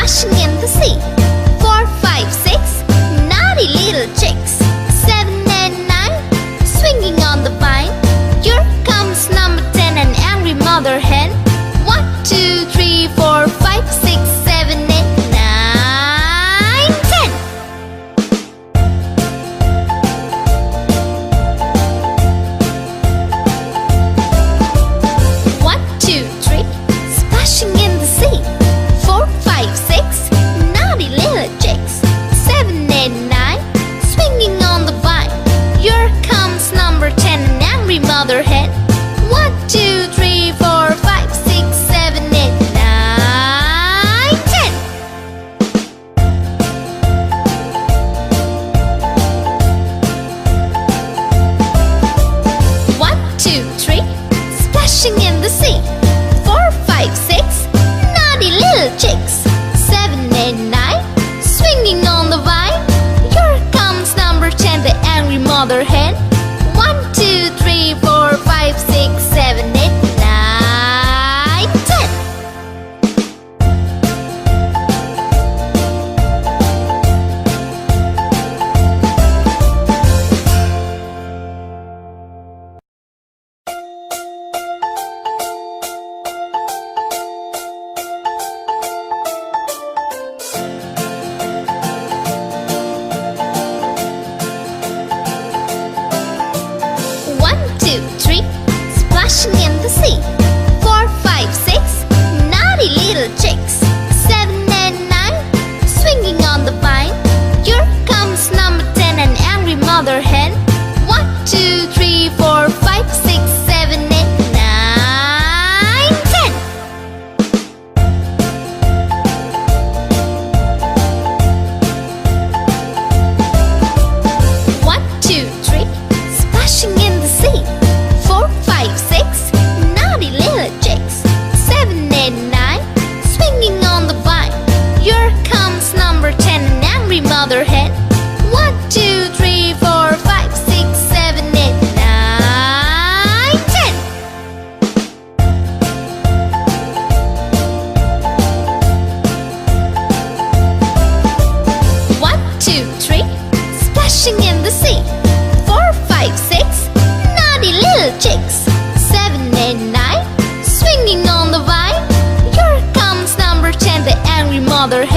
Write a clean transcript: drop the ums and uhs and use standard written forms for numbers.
splashing in the sea. 4, 5, 6, naughty little chicks. 7 and 9, swinging on the vine. Here comes number 10, an angry mother hen. 1, 2, 3, 4, 5, 6, 7, 8, 9, 10. 1, 2, 3, splashing in the sea. 4, 5, 6, naughty little chicks. 7, 8, 9, swinging on the vine. Here comes number 10, an angry mother hen. 1, 2, 3, 4, 5, 6, 7, 8, 9, 10. 1, 2, 3, splashing in the sea. 4, 5, 6, naughty little chicks. 7, 8, 9, swinging on the vine. Here comes number 10, the angry mother hen. 1, 2, 3, 4, 5, 6, 7, 8, 9, 10. 1, 2, 3, splashing in the sea. 4, 5, 6, naughty little chicks. 7 and 9, swinging on the vine. Here comes number 10, an angry mother hen. 1, 2, 3, 4, 5, 6, 7, 8, 9, 10. 1, 2, 3, splashing in the sea. 4, 5, 6, naughty little chicks. 7, 8, 9, swinging on the vine. Here comes number 10, an angry mother hen. 1, 2, 3, 4, 5, 6, 7, 8, 9, 10. 1, 2, 3, splashing in the sea. 4, 5, 6, naughty little chicks. 7, 8, 9, swinging on the vine. Here comes number 10, the angry mother hen.